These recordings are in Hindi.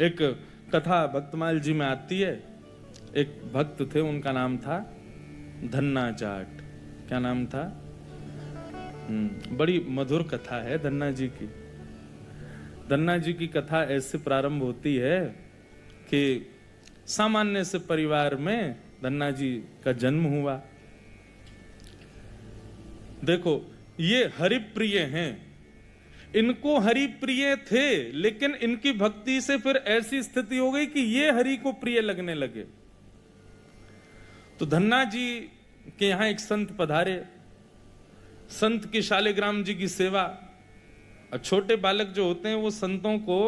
एक कथा भक्तमाल जी में आती है। एक भक्त थे, उनका नाम था धन्ना जाट। क्या नाम था? बड़ी मधुर कथा है धन्ना जी की। धन्ना जी की कथा ऐसे प्रारंभ होती है कि सामान्य से परिवार में धन्ना जी का जन्म हुआ। देखो, ये हरिप्रिय हैं, इनको हरि प्रिय थे, लेकिन इनकी भक्ति से फिर ऐसी स्थिति हो गई कि ये हरि को प्रिय लगने लगे। तो धन्ना जी के यहां एक संत पधारे। संत की शालिग्राम जी की सेवा। छोटे बालक जो होते हैं वो संतों को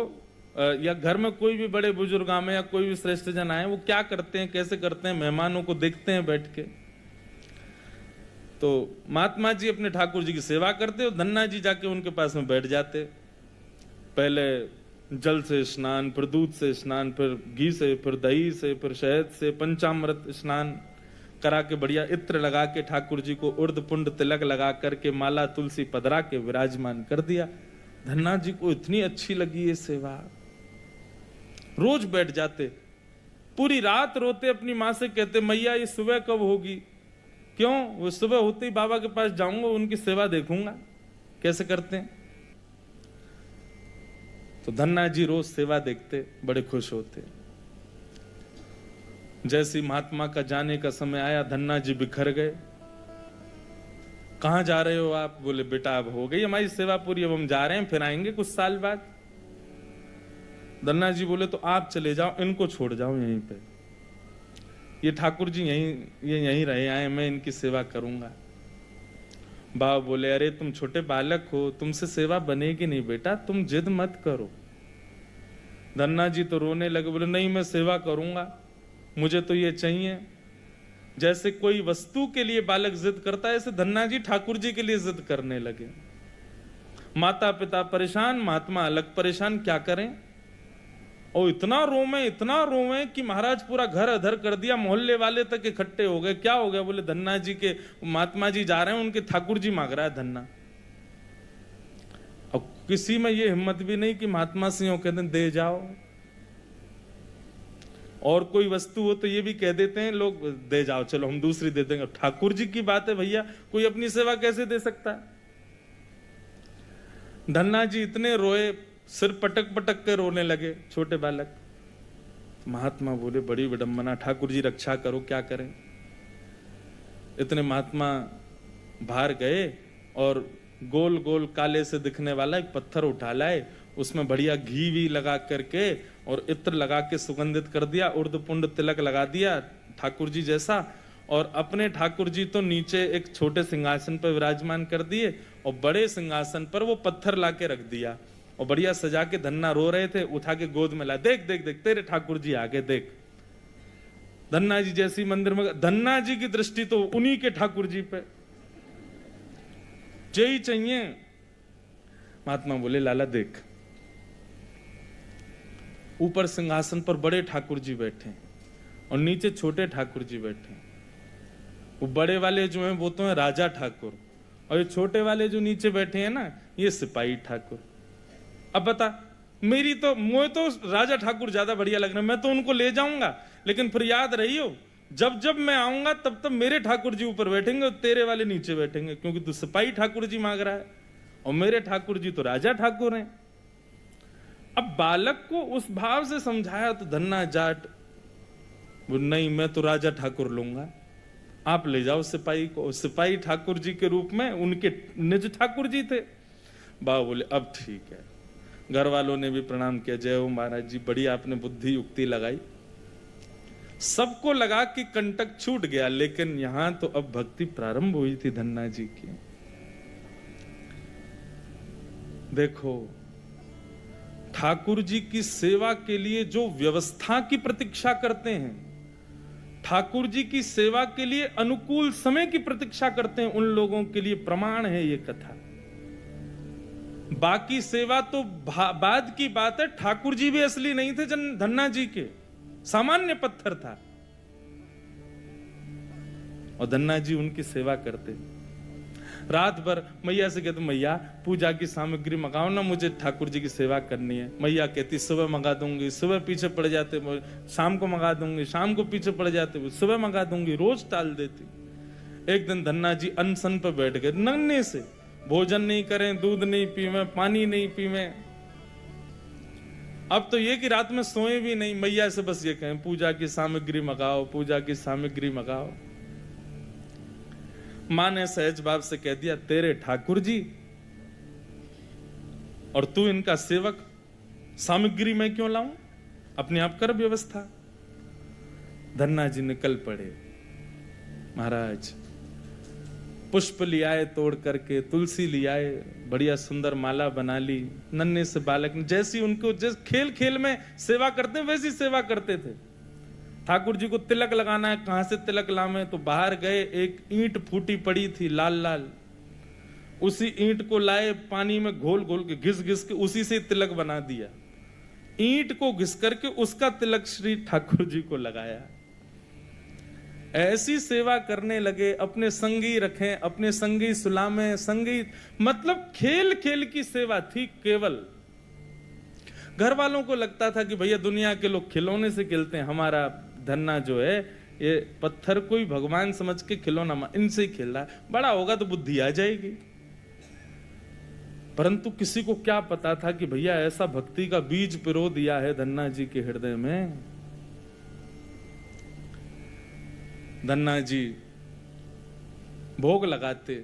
या घर में कोई भी बड़े बुजुर्ग आए या कोई भी श्रेष्ठ जन आए, वो क्या करते हैं, कैसे करते हैं, मेहमानों को देखते हैं बैठ के। तो महात्मा जी अपने ठाकुर जी की सेवा करते और धन्ना जी जाके उनके पास में बैठ जाते। पहले जल से स्नान, फिर दूध से स्नान, फिर घी से, फिर दही से, फिर शहद से, पंचामृत स्नान करा के बढ़िया इत्र लगा के ठाकुर जी को उर्द पुंड तिलक लगा करके माला तुलसी पधरा के विराजमान कर दिया। धन्ना जी को इतनी अच्छी लगी ये सेवा, रोज बैठ जाते, पूरी रात रोते, अपनी माँ से कहते मैया ये सुबह कब होगी। क्यों? वो सुबह होते ही बाबा के पास जाऊंगा, उनकी सेवा देखूंगा कैसे करते हैं। तो धन्ना जी रोज सेवा देखते, बड़े खुश होते। जैसी महात्मा का जाने का समय आया, धन्ना जी बिखर गए। कहां जा रहे हो आप? बोले बेटा अब हो गई हमारी सेवा पूरी, अब हम जा रहे हैं, फिर आएंगे कुछ साल बाद। धन्ना जी बोले तो आप चले जाओ, इनको छोड़ जाओ यहीं पे, ये ठाकुर जी यहीं रहे आए, मैं इनकी सेवा करूंगा। बाबा बोले अरे तुम छोटे बालक हो, तुमसे सेवा बनेगी नहीं बेटा, तुम जिद मत करो। धन्ना जी तो रोने लगे, बोले नहीं मैं सेवा करूंगा, मुझे तो ये चाहिए। जैसे कोई वस्तु के लिए बालक जिद करता है, ऐसे धन्ना जी ठाकुर जी के लिए जिद करने लगे। माता पिता परेशान, महात्मा अलग परेशान, क्या करें। और इतना रोवे कि महाराज पूरा घर अधर कर दिया, मोहल्ले वाले तक इकट्ठे हो गए। क्या हो गया? बोले धन्ना जी के महात्मा जी जा रहे हैं, उनके ठाकुर जी मांग रहा है धन्ना। अब किसी में ये हिम्मत भी नहीं कि महात्मा सिंह कहते हैं दे जाओ। और कोई वस्तु हो तो ये भी कह देते हैं लोग दे जाओ, चलो हम दूसरी दे देंगे। ठाकुर जी की बात है भैया, कोई अपनी सेवा कैसे दे सकता है। धन्ना जी इतने रोए, सिर पटक पटक के रोने लगे, छोटे बालक। महात्मा बोले बड़ी विडंबना, ठाकुर जी रक्षा करो, क्या करें। इतने महात्मा बाहर गए और गोल गोल काले से दिखने वाला एक पत्थर उठा लाए, उसमें बढ़िया घी भी लगा करके और इत्र लगा के सुगंधित कर दिया, उर्द पुंड तिलक लगा दिया ठाकुर जी जैसा। और अपने ठाकुर जी तो नीचे एक छोटे सिंहासन पर विराजमान कर दिए और बड़े सिंहासन पर वो पत्थर लाके रख दिया और बढ़िया सजा के। धन्ना रो रहे थे, उठा के गोद में ला, देख देख देख तेरे ठाकुर जी आगे देख। धन्ना जी जैसी मंदिर में, धन्ना जी की दृष्टि तो उन्हीं के ठाकुर जी पे, जय चाहिए। महात्मा बोले लाला देख, ऊपर सिंहासन पर बड़े ठाकुर जी बैठे और नीचे छोटे ठाकुर जी बैठे। वो बड़े वाले जो हैं वो तो हैं राजा ठाकुर, और ये छोटे वाले जो नीचे बैठे हैं ना, ये सिपाही ठाकुर। अब बता, मुझे तो राजा ठाकुर ज्यादा बढ़िया लग रहा है, मैं तो उनको ले जाऊंगा, लेकिन फिर याद रहियो जब जब मैं आऊंगा तब तब मेरे ठाकुर जी ऊपर बैठेंगे और तेरे वाले नीचे बैठेंगे, क्योंकि तू सिपाही ठाकुर जी मांग रहा है और मेरे ठाकुर जी तो राजा ठाकुर हैं। अब बालक को उस भाव से समझाया तो धन्ना जाट नहीं, मैं तो राजा ठाकुर लूंगा, आप ले जाओ सिपाही को। सिपाही ठाकुर जी के रूप में उनके निज ठाकुर जी थे। बाबा बोले अब ठीक है। घर वालों ने भी प्रणाम किया, जय हो महाराज जी, बड़ी आपने बुद्धि युक्ति लगाई। सबको लगा कि कंटक छूट गया, लेकिन यहां तो अब भक्ति प्रारंभ हुई थी धन्ना जी की। देखो, ठाकुर जी की सेवा के लिए जो व्यवस्था की प्रतीक्षा करते हैं, ठाकुर जी की सेवा के लिए अनुकूल समय की प्रतीक्षा करते हैं, उन लोगों के लिए प्रमाण है ये कथा। बाकी सेवा तो बाद की बात है। ठाकुर जी भी असली नहीं थे, धन्ना जी के सामान्य पत्थर था और धन्ना जी उनकी सेवा करते। रात भर मैया से कहते मैया पूजा की सामग्री मंगाओ ना, मुझे ठाकुर जी की सेवा करनी है। मैया कहती सुबह मंगा दूंगी, सुबह पीछे पड़ जाते, शाम को मंगा दूंगी, शाम को पीछे पड़ जाते, सुबह मंगा दूंगी, रोज टाल देती। एक दिन धन्ना जी अनशन पे बैठ गए, नन्हे से, भोजन नहीं करें, दूध नहीं पीवे, पानी नहीं पीवे। अब तो ये कि रात में सोए भी नहीं, मैया से बस ये कहें पूजा की सामग्री मंगाओ, पूजा की सामग्री मंगाओ। मां ने सहज भाव से कह दिया तेरे ठाकुर जी और तू इनका सेवक, सामग्री मैं क्यों लाऊं, अपने आप कर व्यवस्था। धन्ना जी निकल पड़े। महाराज पुष्प लियाए तोड़ करके, तुलसी लियाए, बढ़िया सुंदर माला बना ली। नन्हे से बालक ने जैसी उनको जैसे खेल खेल में सेवा करते वैसी सेवा करते थे। ठाकुर जी को तिलक लगाना है, कहां से तिलक लावे, तो बाहर गए, एक ईंट फूटी पड़ी थी लाल लाल, उसी ईंट को लाए, पानी में घोल घोल के घिस घिस के उसी से तिलक बना दिया। ईंट को घिस करके उसका तिलक श्री ठाकुर जी को लगाया। ऐसी सेवा करने लगे, अपने संगी रखें, अपने संगी सुलामें, संगी मतलब खेल खेल की सेवा थी केवल। घर वालों को लगता था कि भैया दुनिया के लोग खिलौने से खेलते हैं, हमारा धन्ना जो है ये पत्थर को ही भगवान समझ के खिलौना इनसे ही खेल रहा है, बड़ा होगा तो बुद्धि आ जाएगी। परंतु किसी को क्या पता था कि भैया ऐसा भक्ति का बीज पिरो दिया है धन्ना जी के हृदय में। धन्ना जी भोग लगाते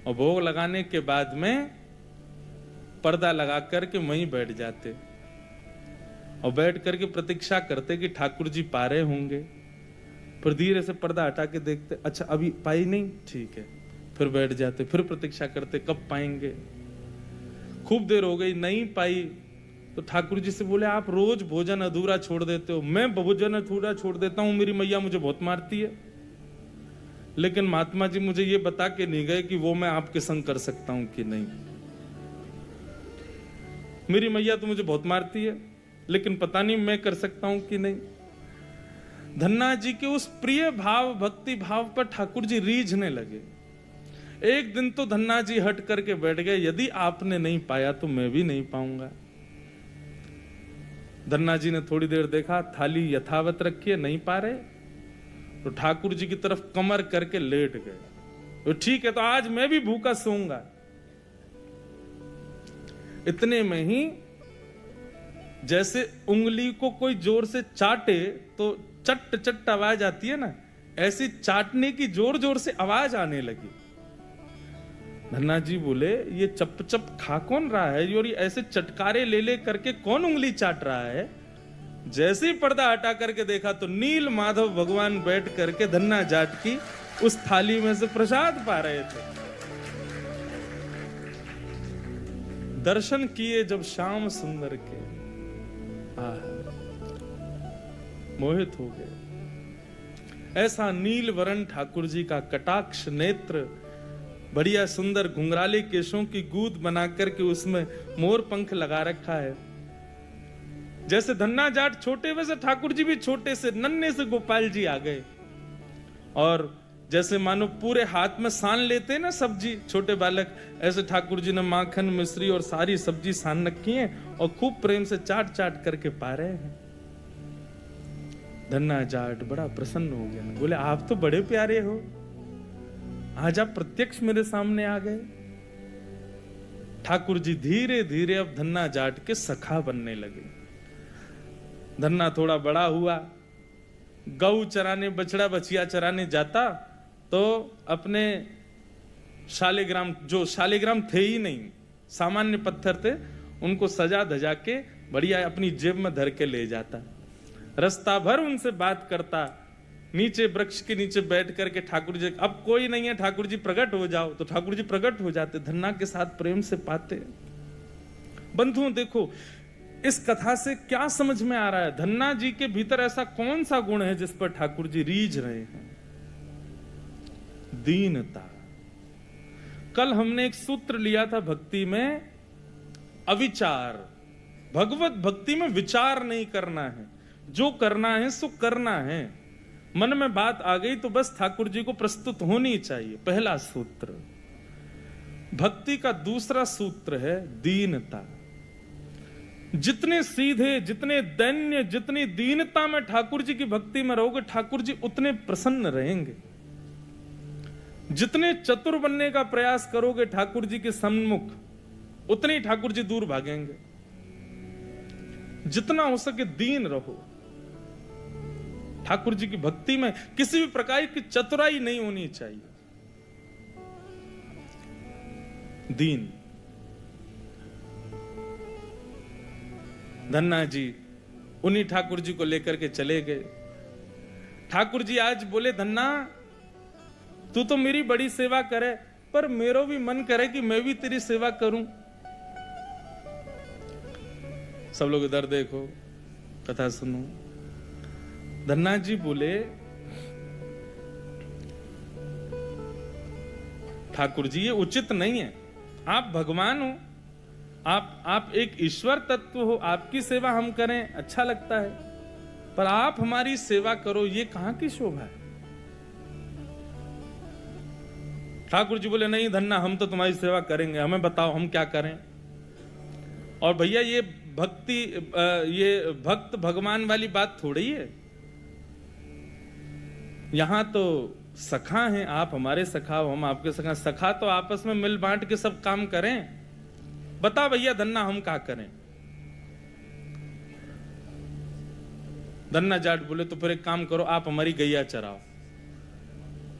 और भोग लगाने के बाद में पर्दा लगा करके वहीं बैठ जाते और बैठ करके प्रतीक्षा करते कि ठाकुर जी पा रहे होंगे। फिर धीरे से पर्दा हटा के देखते, अच्छा अभी पाई नहीं, ठीक है, फिर बैठ जाते, फिर प्रतीक्षा करते कब पाएंगे। खूब देर हो गई, नहीं पाई तो ठाकुर जी से बोले आप रोज भोजन अधूरा छोड़ देते हो। मैं भोजन अधूरा छोड़ देता हूं, मेरी मैया मुझे बहुत मारती है, लेकिन महात्मा जी मुझे ये बता के नहीं गए कि वो मैं आपके संग कर सकता हूं कि नहीं। मेरी मैया तो मुझे बहुत मारती है, लेकिन पता नहीं मैं कर सकता हूं कि नहीं। धन्ना जी के उस प्रिय भाव, भक्ति भाव पर ठाकुर जी रीझने लगे। एक दिन तो धन्ना जी हट करके बैठ गए, यदि आपने नहीं पाया तो मैं भी नहीं पाऊंगा। धन्ना जी ने थोड़ी देर देखा, थाली यथावत रखी है, नहीं पा रहे, तो ठाकुर जी की तरफ कमर करके लेट गए। तो ठीक है, तो आज मैं भी भूखा सोऊंगा। इतने में ही जैसे उंगली को कोई जोर से चाटे तो चट चट आवाज आती है ना, ऐसी चाटने की जोर जोर से आवाज आने लगी। धन्ना जी बोले ये चप चप खा कौन रहा है, और ये ऐसे चटकारे ले ले करके कौन उंगली चाट रहा है। जैसे ही पर्दा हटा करके देखा तो नील माधव भगवान बैठ करके धन्ना जाट की उस थाली में से प्रसाद पा रहे थे। दर्शन किए जब श्याम सुंदर के, मोहित हो गए। ऐसा नील वरण ठाकुर जी का कटाक्ष नेत्र, बढ़िया सुंदर घुंघराले केशों की गूंद बना करके उसमें मोर पंख लगा रखा है। जैसे धन्ना जाट छोटे वैसे ठाकुर जी भी छोटे से नन्हे से गोपाल जी आ गए। और जैसे मानो पूरे हाथ में सान लेते हैं ना सब्जी छोटे बालक, ऐसे ठाकुर जी ने माखन मिश्री और सारी सब्जी सान रखी है और खूब प्रेम से चाट चाट करके पा रहे हैं। धन्ना जाट बड़ा प्रसन्न हो गया, बोले आप तो बड़े प्यारे हो, आज आप प्रत्यक्ष मेरे सामने आ गए। ठाकुर जी धीरे धीरे अब धन्ना जाट के सखा बनने लगे। धन्ना थोड़ा बड़ा हुआ, गऊ चराने, बछड़ा बछिया चराने जाता तो अपने शालिग्राम, जो शालिग्राम थे ही नहीं, सामान्य पत्थर थे, उनको सजा धजा के बढ़िया अपनी जेब में धर के ले जाता। रास्ता भर उनसे बात करता, नीचे वृक्ष के नीचे बैठ करके ठाकुर जी, अब कोई नहीं है ठाकुर जी प्रकट हो जाओ, तो ठाकुर जी प्रकट हो जाते, धन्ना के साथ प्रेम से पाते। बंधुओं देखो इस कथा से क्या समझ में आ रहा है, धन्ना जी के भीतर ऐसा कौन सा गुण है जिस पर ठाकुर जी रीझ रहे हैं? दीनता। कल हमने एक सूत्र लिया था भक्ति में, अविचार। भगवत भक्ति में विचार नहीं करना है, जो करना है सो करना है। मन में बात आ गई तो बस ठाकुर जी को प्रस्तुत होनी चाहिए। पहला सूत्र। भक्ति का दूसरा सूत्र है दीनता। जितने सीधे, जितने दैन्य, जितनी दीनता में ठाकुर जी की भक्ति में रहोगे, ठाकुर जी उतने प्रसन्न रहेंगे। जितने चतुर बनने का प्रयास करोगे ठाकुर जी के सम्मुख, उतने ही ठाकुर जी दूर भागेंगे। जितना हो सके दीन रहो। ठाकुर जी की भक्ति में किसी भी प्रकार की चतुराई नहीं होनी चाहिए। दीन। धन्ना जी उन्हीं ठाकुर जी को लेकर के चले गए। ठाकुर जी आज बोले, धन्ना तू तो मेरी बड़ी सेवा करे, पर मेरा भी मन करे कि मैं भी तेरी सेवा करूं। सब लोग इधर देखो, कथा सुनो। धन्ना जी बोले, ठाकुर जी ये उचित नहीं है। आप भगवान हो, आप एक ईश्वर तत्व हो, आपकी सेवा हम करें अच्छा लगता है, पर आप हमारी सेवा करो, ये कहां की शोभा है। ठाकुर जी बोले, नहीं धन्ना हम तो तुम्हारी सेवा करेंगे, हमें बताओ हम क्या करें। और भैया ये भक्ति, ये भक्त भगवान वाली बात थोड़ी है। यहां तो सखा हैं, आप हमारे सखा हो, हम आपके सखा। सखा तो आपस में मिल बांट के सब काम करें। बता भैया धन्ना हम क्या करें। धन्ना जाट बोले, तो फिर एक काम करो, आप हमारी गैया चराओ।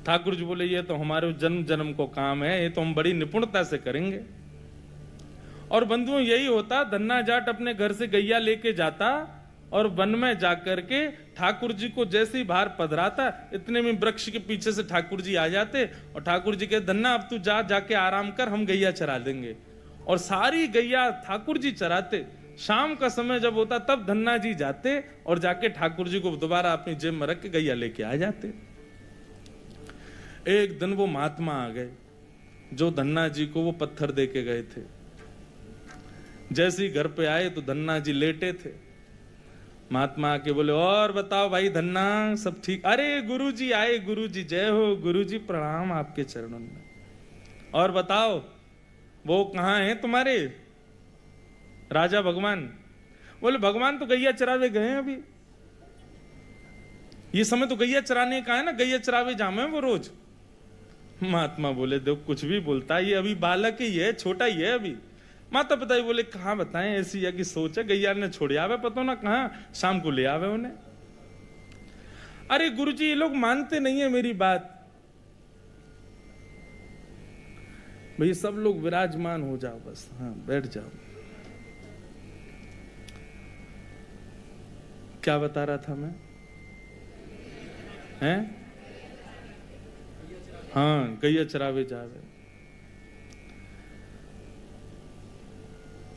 ठाकुर जी बोले, ये तो हमारे जन्म जन्म को काम है, ये तो हम बड़ी निपुणता से करेंगे। और बंधुओं यही होता, धन्ना जाट अपने घर से गैया लेके जाता और वन में जाकर के ठाकुर जी को जैसे ही बाहर पधराता, इतने में वृक्ष के पीछे से ठाकुर जी आ जाते और ठाकुर जी के, धन्ना अब तू जाके आराम कर, हम गैया चरा देंगे। और सारी गैया ठाकुर जी चराते। शाम का समय जब होता तब धन्ना जी जाते और जाके ठाकुर जी को दोबारा अपनी जेब में रख के गैया लेके आ जाते। एक दिन वो महात्मा आ गए जो धन्ना जी को वो पत्थर दे के गए थे। जैसे ही घर पे आए तो धन्ना जी लेटे थे। महात्मा आके बोले, और बताओ भाई धन्ना सब ठीक? अरे गुरुजी आए, गुरुजी जय हो, गुरुजी प्रणाम आपके चरणों में। और बताओ वो कहाँ हैं तुम्हारे राजा भगवान? बोले, भगवान तो गैया चरावे गए हैं अभी। ये समय तो गैया चराने का है ना, गैया चरावे जामे वो रोज। महात्मा बोले, देखो कुछ भी बोलता है, ये अभी बालक ही है, छोटा ही है अभी। माता पिता ही बोले, कहां बताएं, ऐसी या की सोच है, गैया ने छोड़ आवे, पता ना कहां शाम को ले आवे उन्हें। अरे गुरुजी ये लोग मानते नहीं है मेरी बात। भाई सब लोग विराजमान हो जाओ बस, हाँ बैठ जाओ। क्या बता रहा था मैं? हैं? हाँ गैया चरावे जावे।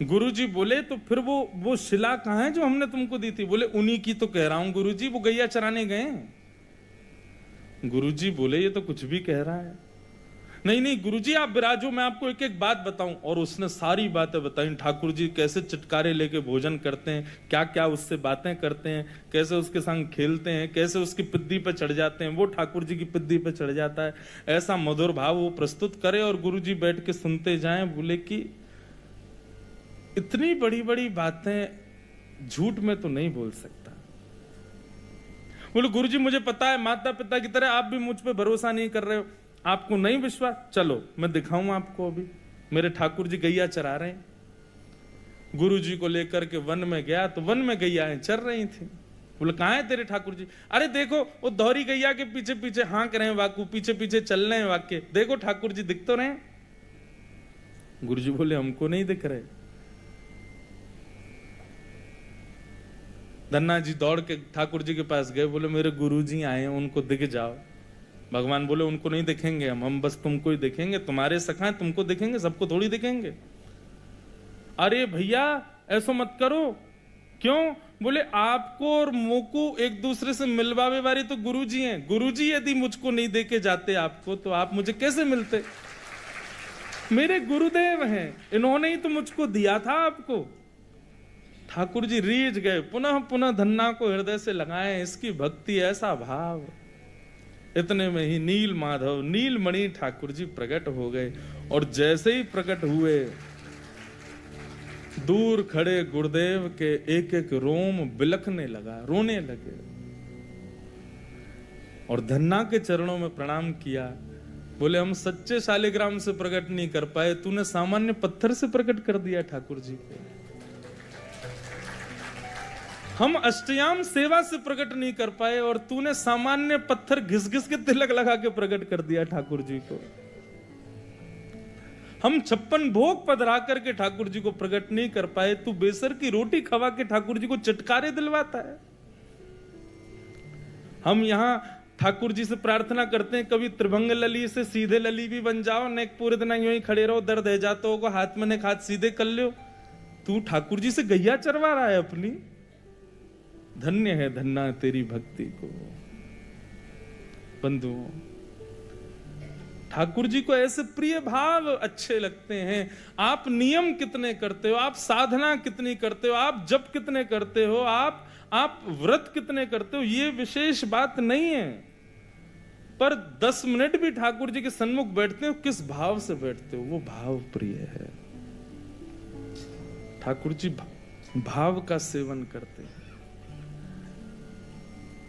गुरुजी बोले, तो फिर वो शिला कहां है जो हमने तुमको दी थी? बोले, उन्हीं की तो कह रहा हूं गुरुजी, वो गैया चराने गए। गुरुजी बोले, ये तो कुछ भी कह रहा है। नहीं नहीं गुरुजी आप विराजो, मैं आपको एक एक बात बताऊं। और उसने सारी बातें बताई, ठाकुर जी कैसे चटकारे लेके भोजन करते हैं, क्या क्या उससे बातें करते हैं, कैसे उसके संग खेलते हैं, कैसे उसकी पिद्दी पे चढ़ जाते हैं, वो ठाकुर जी की पिद्दी पे चढ़ जाता है। ऐसा मधुर भाव वो प्रस्तुत करे और गुरुजी बैठ के सुनते जाएं। बोले कि इतनी बड़ी बड़ी बातें झूठ में तो नहीं बोल सकता। बोले, गुरुजी मुझे पता है, माता पिता की तरह आप भी मुझ पे भरोसा नहीं कर रहे हो, आपको नहीं विश्वास, चलो मैं दिखाऊं आपको। अभी मेरे ठाकुर जी गैया चरा रहे हैं। गुरुजी को लेकर के वन में गया तो वन में गैयाएं चर रही थी। बोले, कहां है तेरे ठाकुर जी? अरे देखो वो दोहरी गैया के पीछे पीछे हाँक रहे हैं, वाकू पीछे पीछे चल रहे हैं वाक्य, देखो ठाकुर जी दिख तो रहे। गुरुजी बोले, हमको नहीं दिख रहे। धन्ना जी दौड़ के ठाकुर जी के पास गए। बोले, मेरे गुरुजी आए हैं, उनको दिख जाओ। भगवान बोले, उनको नहीं दिखेंगे हम बस तुमको ही दिखेंगे, तुम्हारे सखा हैं, तुमको दिखेंगे, सबको थोड़ी दिखेंगे। अरे भैया ऐसा मत करो। क्यों? बोले, आपको और मोको एक दूसरे से मिलवावे वाले तो गुरुजी हैं। गुरुजी यदि मुझको नहीं देके जाते आपको, तो आप मुझे कैसे मिलते? मेरे गुरुदेव हैं, इन्होंने ही तो मुझको दिया था आपको। ठाकुर जी रीझ गए, पुनः पुनः धन्ना को हृदय से लगाए। इसकी भक्ति, ऐसा भाव। इतने में ही नील माधव नीलमणि ठाकुर जी प्रकट हो गए। और जैसे ही प्रकट हुए, दूर खड़े गुरुदेव के एक एक रोम बिलखने लगा, रोने लगे और धन्ना के चरणों में प्रणाम किया। बोले हम सच्चे शालिग्राम से प्रकट नहीं कर पाए, तूने सामान्य पत्थर से प्रकट कर दिया ठाकुर जी को। हम अष्टयाम सेवा से प्रकट नहीं कर पाए और तूने सामान्य पत्थर घिस घिस के तिलक लगा के प्रकट कर दिया ठाकुर जी को। हम 56 भोग पधरा करके ठाकुर जी को प्रकट नहीं कर पाए, तू बेसर की रोटी खवा के ठाकुर जी को चटकारे दिलवाता है। हम यहां ठाकुर जी से प्रार्थना करते हैं, कभी त्रिभंग लली से सीधे लली भी बन जाओ, न पूरे दिन यूं ही खड़े रहो, दर्द है जाते हो, हाथ में ने हाथ सीधे कर लो। तू ठाकुर जी से गैया चरवा रहा है अपनी। धन्य है धन्ना तेरी भक्ति को। बंधुओं, ठाकुर जी को ऐसे प्रिय भाव अच्छे लगते हैं। आप नियम कितने करते हो, आप साधना कितनी करते हो, आप जप कितने करते हो, आप व्रत कितने करते हो, ये विशेष बात नहीं है, पर 10 मिनट भी ठाकुर जी के सन्मुख बैठते हो, किस भाव से बैठते हो, वो भाव प्रिय है। ठाकुर जी भाव का सेवन करते हैं।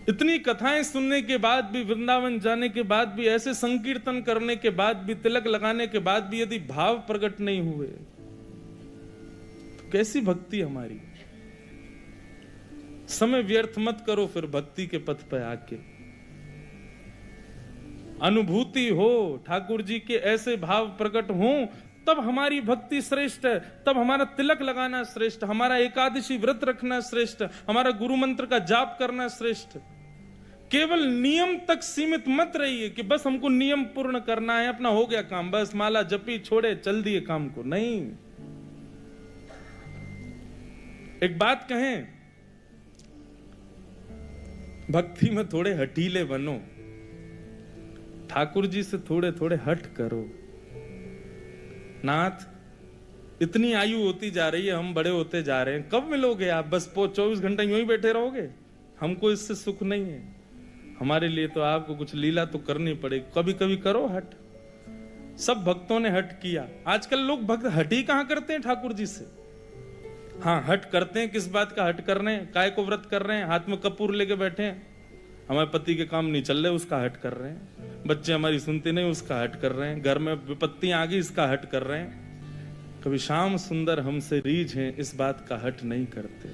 इतनी कथाएं सुनने के बाद भी, वृंदावन जाने के बाद भी, ऐसे संकीर्तन करने के बाद भी, तिलक लगाने के बाद भी यदि भाव प्रकट नहीं हुए तो कैसी भक्ति हमारी। समय व्यर्थ मत करो फिर भक्ति के पथ पर आके। अनुभूति हो, ठाकुर जी के ऐसे भाव प्रकट हो, तब हमारी भक्ति श्रेष्ठ है, तब हमारा तिलक लगाना श्रेष्ठ, हमारा एकादशी व्रत रखना श्रेष्ठ, हमारा गुरु मंत्र का जाप करना श्रेष्ठ। केवल नियम तक सीमित मत रहिए कि बस हमको नियम पूर्ण करना है, अपना हो गया काम, बस माला जपी छोड़े चल दिए काम को। नहीं, एक बात कहें, भक्ति में थोड़े हठीले बनो, ठाकुर जी से थोड़े थोड़े हट करो। नाथ, इतनी आयु होती जा रही है, हम बड़े होते जा रहे हैं, कब मिलोगे आप? बस 24 घंटे यूं ही बैठे रहोगे? हमको इससे सुख नहीं है। हमारे लिए तो आपको कुछ लीला तो करनी पड़ेगी, कभी कभी करो हट। सब भक्तों ने हट किया। आजकल लोग भक्त हट ही कहां करते हैं ठाकुर जी से। हाँ, हट करते हैं, किस बात का हट कर रहे हैं? काय को व्रत कर रहे हैं, हाथ में कपूर लेके बैठे हैं, हमारे पति के काम नहीं चल रहे, उसका हट कर रहे हैं, बच्चे हमारी सुनते नहीं, उसका हट कर रहे हैं, घर में विपत्तियां आ गई, इसका हट कर रहे हैं। कभी श्याम सुंदर हमसे रीझ हैं, इस बात का हट नहीं करते।